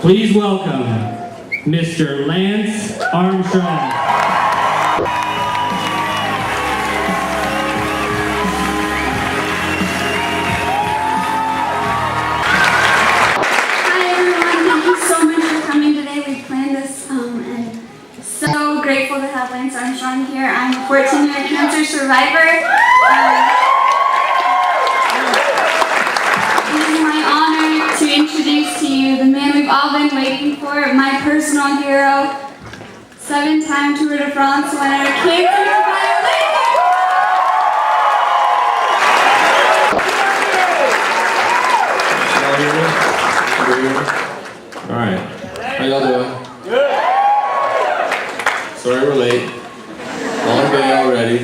Please welcome Mr. Lance Armstrong. So grateful to have Lance Armstrong here. I'm a 14-year cancer survivor. It is my honor to introduce to you the man we've all been waiting for, my personal hero, 7-time Tour de France winner, cancer survivor. All right, how y'all doing? Sorry we're late. Long day already.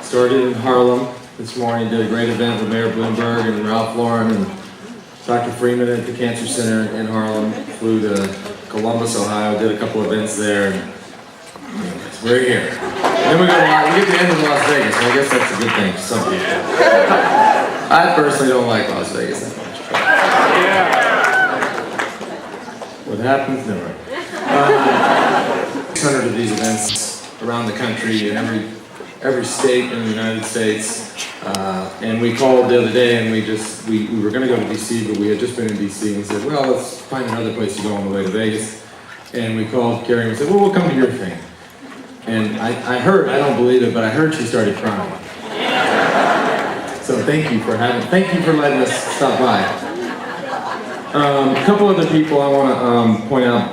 Started in Harlem this morning, did a great event with Mayor Bloomberg and Ralph Lauren and Dr. Freeman at the Cancer Center in Harlem. Flew to Columbus, Ohio, did a couple events there. And we're here. Then we get to the end of Las Vegas, so I guess that's a good thing for some people. I personally don't like Las Vegas that much. What happens? Never. 600 of these events around the country in every state in the United States, and we called the other day and we were going to go to DC, but we had just been in DC and we said, well, let's find another place to go on the way to Vegas. And we called Carrie and we said, well, we'll come to your thing. And I heard, I don't believe it, but I heard she started crying. So thank you for letting us stop by. A couple other people I want to point out.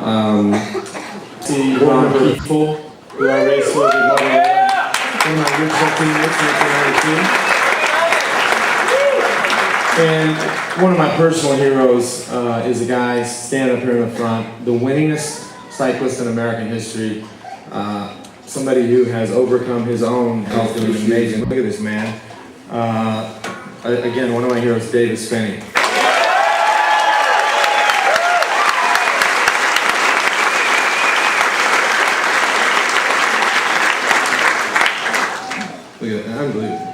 See one of the people who I raced with in one of my original teammates in 1992. And one of my personal heroes is a guy standing up here in the front, the winningest cyclist in American history, somebody who has overcome his own health issues. Amazing. Look at this man. Again, one of my heroes, David Spinney. Unbelievable.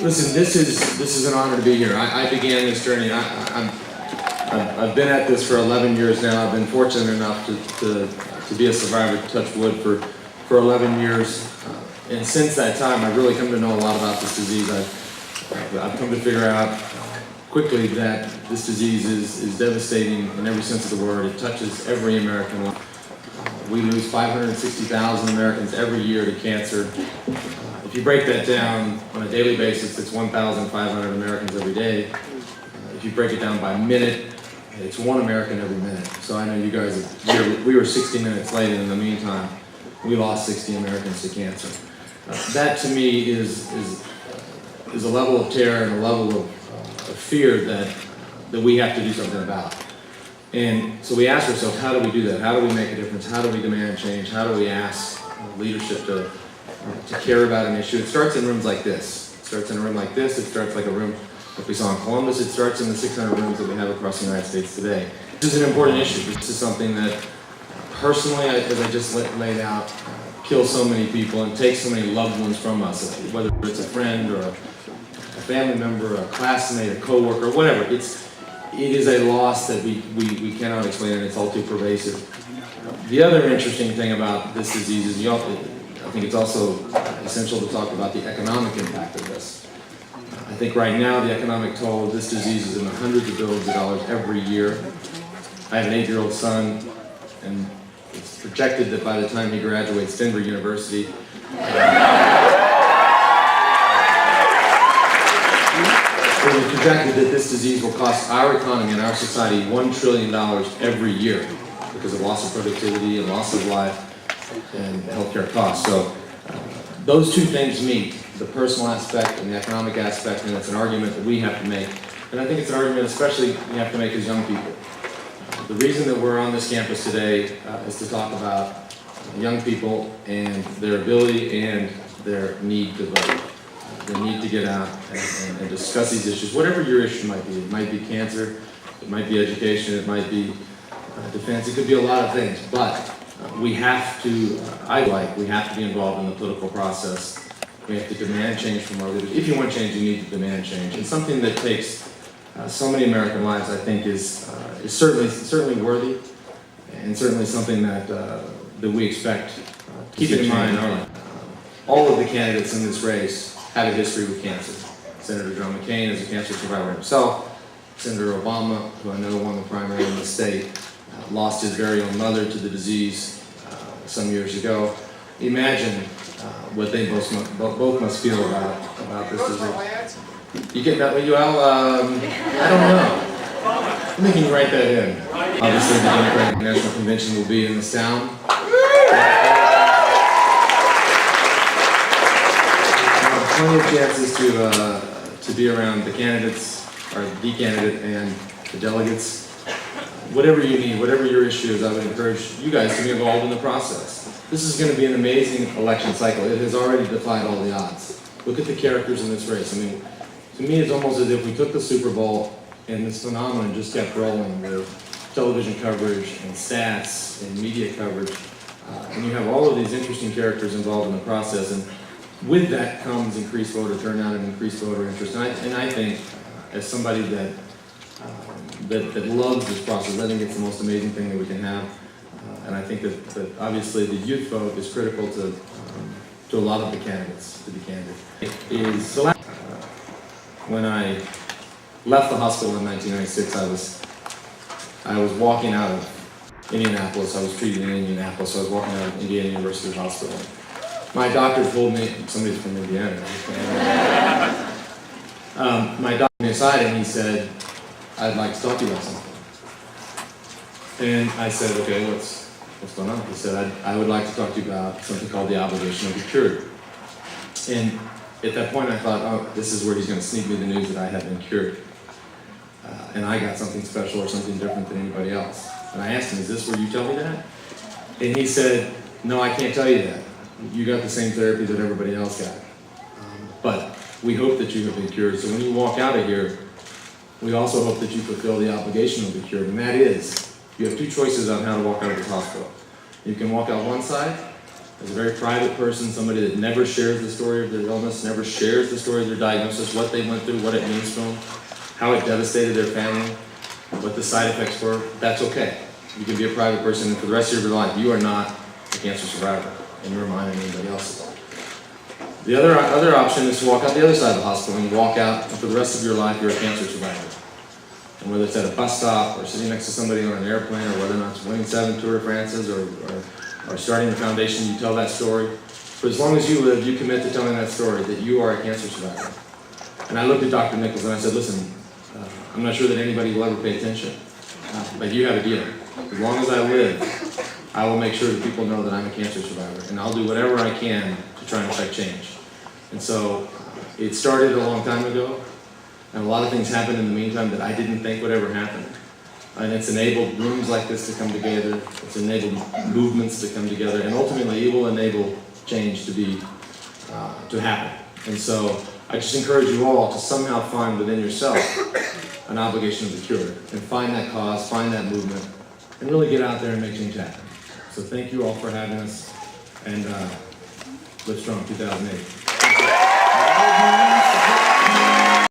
Listen, this is an honor to be here. I began this journey. I've been at this for 11 years now. I've been fortunate enough to be a survivor, touch wood, for 11 years. And since that time, I've really come to know a lot about this disease. I've come to figure out quickly that this disease is devastating in every sense of the word. It touches every American life. We lose 560,000 Americans every year to cancer. If you break that down on a daily basis, it's 1,500 Americans every day. If you break it down by minute, it's 1 American every minute. So I know you guys, we were 60 minutes late, and in the meantime, we lost 60 Americans to cancer. That to me is a level of terror and a level of fear that we have to do something about. And so we ask ourselves, how do we do that? How do we make a difference? How do we demand change? How do we ask leadership to care about an issue? It starts in rooms like this. It starts in a room like this. It starts like a room like we saw in Columbus. It starts in the 600 rooms that we have across the United States today. This is an important issue. This is something that personally, as I just laid out, kills so many people and takes so many loved ones from us, whether it's a friend or a family member, a classmate, a coworker, whatever. It is a loss that we cannot explain, and it's all too pervasive. The other interesting thing about this disease is I think it's also essential to talk about the economic impact of this. I think right now the economic toll of this disease is in the hundreds of billions of dollars every year. I have an 8-year-old son, and it's projected that by the time he graduates Denver University, it is projected that this disease will cost our economy and our society $1 trillion every year because of loss of productivity and loss of life and healthcare costs. So those two things meet, the personal aspect and the economic aspect, and it's an argument that we have to make. And I think it's an argument especially we have to make as young people. The reason that we're on this campus today is to talk about young people and their ability and their need to vote. The need to get out and discuss these issues, whatever your issue might be. It might be cancer, it might be education, it might be defense, it could be a lot of things, but we have to, we have to be involved in the political process. We have to demand change from our leaders. If you want change, you need to demand change. And something that takes so many American lives, I think, is is certainly worthy, and certainly something that we expect. Keep it in mind, all of the candidates in this race have a history with cancer. Senator John McCain is a cancer survivor himself. Senator Obama, who I know won the primary in the state, lost his very own mother to the disease some years ago. Imagine what they both must feel about this disease. You get that, you all? I don't know. I'm making you write that in. Obviously, the Democratic National Convention will be in this town. Plenty of chances to be around the candidates, or the candidate, and the delegates. Whatever you need, whatever your issue is, I would encourage you guys to be involved in the process. This is going to be an amazing election cycle. It has already defied all the odds. Look at the characters in this race. I mean, to me, it's almost as if we took the Super Bowl and this phenomenon just kept rolling with television coverage and stats and media coverage. And you have all of these interesting characters involved in the process. And with that comes increased voter turnout and increased voter interest. And I think, as somebody that loves this process, I think it's the most amazing thing that we can have. And I think that obviously the youth vote is critical to a lot of the candidates, to be candid. When I left the hospital in 1996, I was walking out of Indianapolis. I was treated in Indianapolis, so I was walking out of Indiana University Hospital. My doctor told me, somebody's from Indiana. My doctor pulled me aside and he said, "I'd like to talk to you about something." And I said, "Okay, what's going on?" He said, I would like to talk to you about something called the obligation of the cured. And at that point I thought, oh, this is where he's going to sneak me the news that I have been cured. And I got something special or something different than anybody else. And I asked him, "Is this where you tell me that?" And he said, "No, I can't tell you that. You got the same therapy that everybody else got. But we hope that you have been cured. So when you walk out of here, we also hope that you fulfill the obligation of the cured." And that is, you have two choices on how to walk out of this hospital. You can walk out one side as a very private person, somebody that never shares the story of their illness, never shares the story of their diagnosis, what they went through, what it means to them, how it devastated their family, what the side effects were. That's okay. You can be a private person, and for the rest of your life, you are not a cancer survivor in your mind and anybody else's. The other option is to walk out the other side of the hospital, and you walk out, and for the rest of your life, you're a cancer survivor. And whether it's at a bus stop, or sitting next to somebody on an airplane, or whether or not it's winning 7 Tour de France's, or starting the foundation, you tell that story. For as long as you live, you commit to telling that story, that you are a cancer survivor. And I looked at Dr. Nichols and I said, "Listen, I'm not sure that anybody will ever pay attention, but you have a deal. As long as I live, I will make sure that people know that I'm a cancer survivor, and I'll do whatever I can to try and affect change." And so it started a long time ago, and a lot of things happened in the meantime that I didn't think would ever happen. And it's enabled rooms like this to come together, it's enabled movements to come together, and ultimately it will enable change to happen. And so I just encourage you all to somehow find within yourself an obligation of the cured, and find that cause, find that movement, and really get out there and make change happen. So thank you all for having us, and Live Strong 2008.